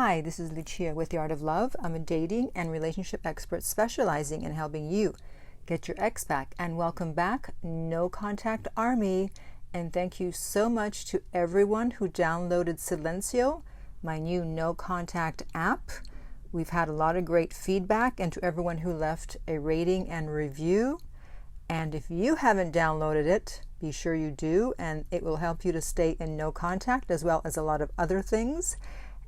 Hi, this is Lucia with The Art of Love. I'm a dating and relationship expert specializing in helping you get your ex back. And welcome back, No Contact Army. And thank you so much to everyone who downloaded Silencio, my new no contact app. We've had a lot of great feedback, and to everyone who left a rating and review. And if you haven't downloaded it, be sure you do, and it will help you to stay in no contact as well as a lot of other things.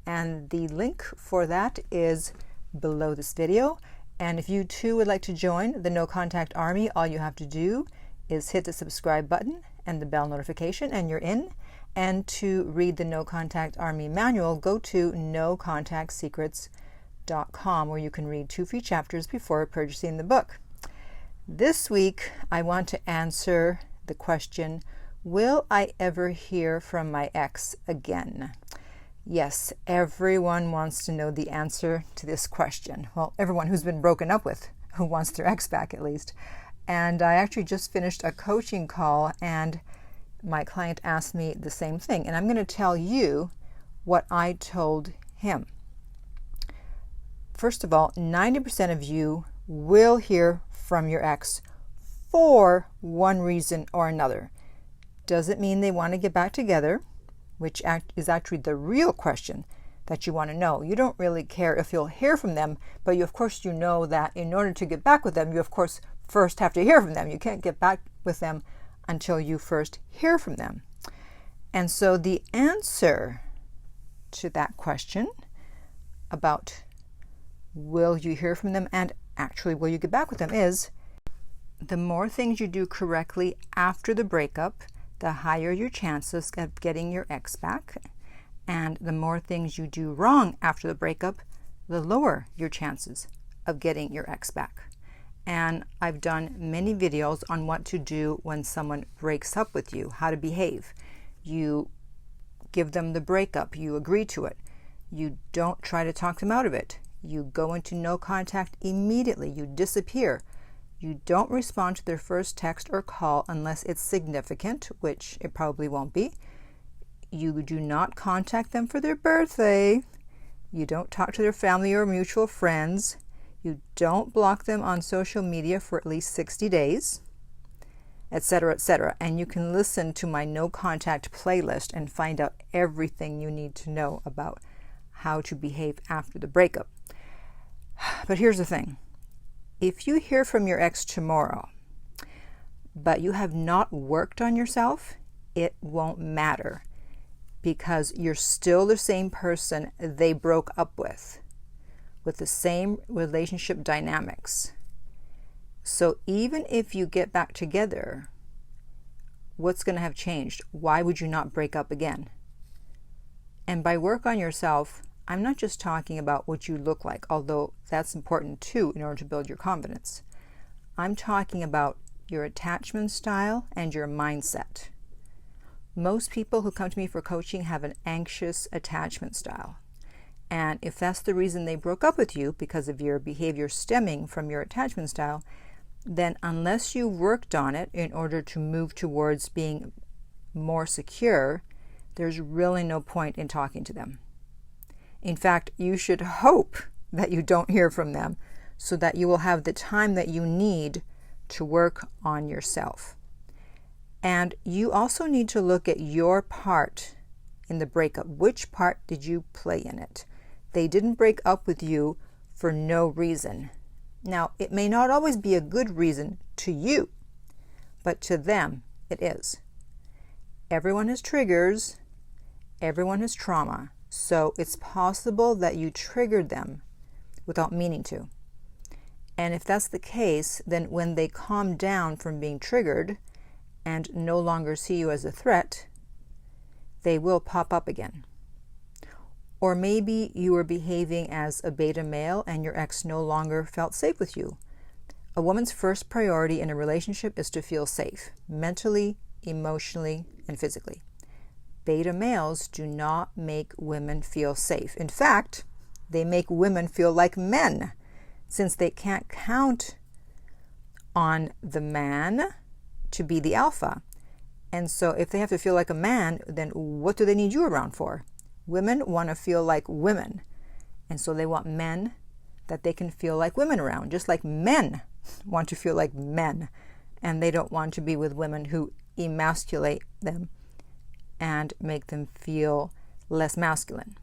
And the link for that is below this video. And if you too would like to join the No Contact Army, all you have to do is hit the subscribe button and the bell notification and you're in. And to read the No Contact Army manual, go to nocontactsecrets.com, where you can read 2 free chapters before purchasing the book. This week, I want to answer the question, will I ever hear from my ex again? Yes, everyone wants to know the answer to this question. Well, everyone who's been broken up with, who wants their ex back at least. And I actually just finished a coaching call, and my client asked me the same thing. And I'm going to tell you what I told him. First of all, 90% of you will hear from your ex for one reason or another. Doesn't mean they want to get back together, which is actually the real question that you want to know. You don't really care if you'll hear from them, but you, of course, you know that in order to get back with them, you, of course, first have to hear from them. You can't get back with them until you first hear from them. And so the answer to that question about will you hear from them and actually will you get back with them is the more things you do correctly after the breakup, the higher your chances of getting your ex back. And the more things you do wrong after the breakup, the lower your chances of getting your ex back. And I've done many videos on what to do when someone breaks up with you, how to behave. You give them the breakup, you agree to it. You don't try to talk them out of it. You go into no contact immediately. You disappear. You don't respond to their first text or call unless it's significant, which it probably won't be. You do not contact them for their birthday. You don't talk to their family or mutual friends. You don't block them on social media for at least 60 days, etc., etc. And you can listen to my no contact playlist and find out everything you need to know about how to behave after the breakup. But here's the thing. If you hear from your ex tomorrow, but you have not worked on yourself, it won't matter because you're still the same person they broke up with the same relationship dynamics. So even if you get back together, what's going to have changed? Why would you not break up again? And by work on yourself, I'm not just talking about what you look like, although that's important too in order to build your confidence. I'm talking about your attachment style and your mindset. Most people who come to me for coaching have an anxious attachment style. And if that's the reason they broke up with you, because of your behavior stemming from your attachment style, then unless you worked on it in order to move towards being more secure, there's really no point in talking to them. In fact, you should hope that you don't hear from them so that you will have the time that you need to work on yourself. And you also need to look at your part in the breakup. Which part did you play in it? They didn't break up with you for no reason. Now, it may not always be a good reason to you, but to them it is. Everyone has triggers. Everyone has trauma. So it's possible that you triggered them without meaning to. And if that's the case, then when they calm down from being triggered and no longer see you as a threat, they will pop up again. Or maybe you were behaving as a beta male and your ex no longer felt safe with you. A woman's first priority in a relationship is to feel safe, mentally, emotionally, and physically. Beta males do not make women feel safe. In fact, they make women feel like men, since they can't count on the man to be the alpha. And so if they have to feel like a man, then what do they need you around for? Women want to feel like women. And so they want men that they can feel like women around, just like men want to feel like men. And they don't want to be with women who emasculate them and make them feel less masculine.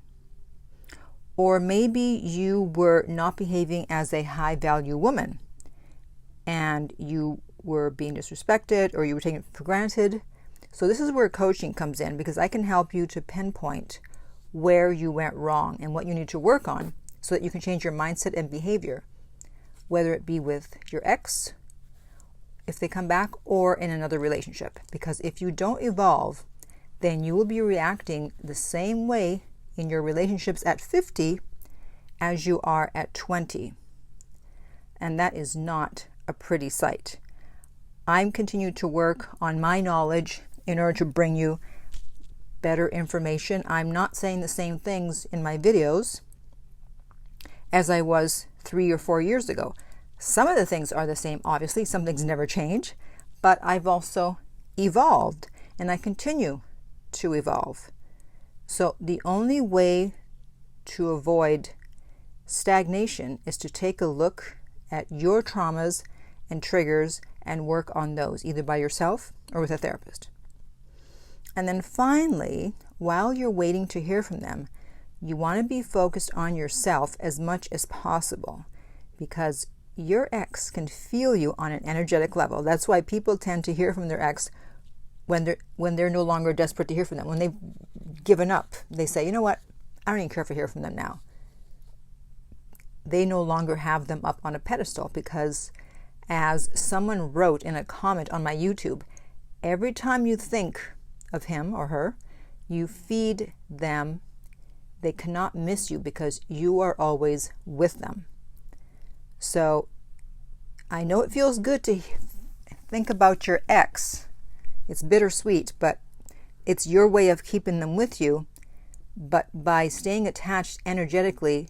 Or maybe you were not behaving as a high-value woman and you were being disrespected or you were taken for granted. So this is where coaching comes in, because I can help you to pinpoint where you went wrong and what you need to work on so that you can change your mindset and behavior, whether it be with your ex, if they come back, or in another relationship. Because if you don't evolve, then you will be reacting the same way in your relationships at 50 as you are at 20. And that is not a pretty sight. I'm continuing to work on my knowledge in order to bring you better information. I'm not saying the same things in my videos as I was 3 or 4 years ago. Some of the things are the same, obviously. Some things never change. But I've also evolved, and I continue to evolve. So the only way to avoid stagnation is to take a look at your traumas and triggers and work on those, either by yourself or with a therapist. And then finally, while you're waiting to hear from them, you want to be focused on yourself as much as possible, because your ex can feel you on an energetic level. That's why people tend to hear from their ex when they're no longer desperate to hear from them. When they've given up, they say, you know what, I don't even care if I hear from them now. They no longer have them up on a pedestal, because as someone wrote in a comment on my YouTube, every time you think of him or her, you feed them. They cannot miss you because you are always with them. So I know it feels good to think about your ex. It's bittersweet, but it's your way of keeping them with you. But by staying attached energetically,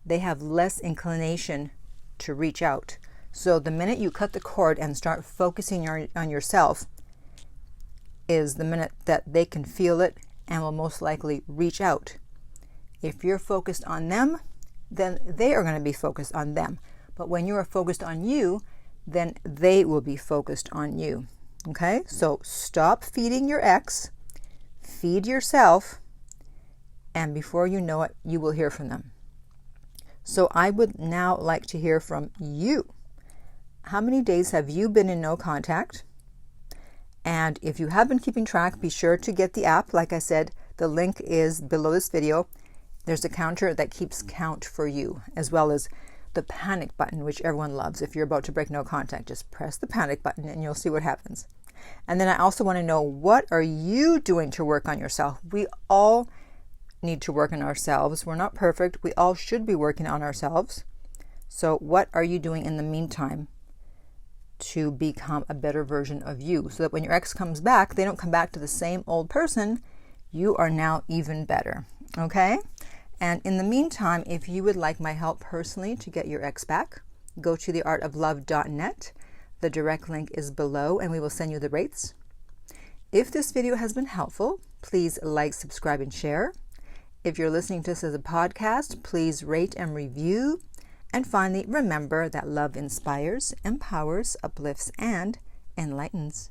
they have less inclination to reach out. So the minute you cut the cord and start focusing on yourself is the minute that they can feel it and will most likely reach out. If you're focused on them, then they are going to be focused on them. But when you are focused on you, then they will be focused on you. Okay? So stop feeding your ex, feed yourself, and before you know it, you will hear from them. So I would now like to hear from you. How many days have you been in no contact? And if you have been keeping track, be sure to get the app. Like I said, the link is below this video. There's a counter that keeps count for you, as well as the panic button, which everyone loves. If you're about to break no contact, just press the panic button and you'll see what happens. And then I also want to know, what are you doing to work on yourself? We all need to work on ourselves. We're not perfect. We all should be working on ourselves. So what are you doing in the meantime to become a better version of you, so that when your ex comes back, they don't come back to the same old person. You are now even better. Okay? And in the meantime, if you would like my help personally to get your ex back, go to theartoflove.net. The direct link is below and we will send you the rates. If this video has been helpful, please like, subscribe, and share. If you're listening to this as a podcast, please rate and review. And finally, remember that love inspires, empowers, uplifts, and enlightens.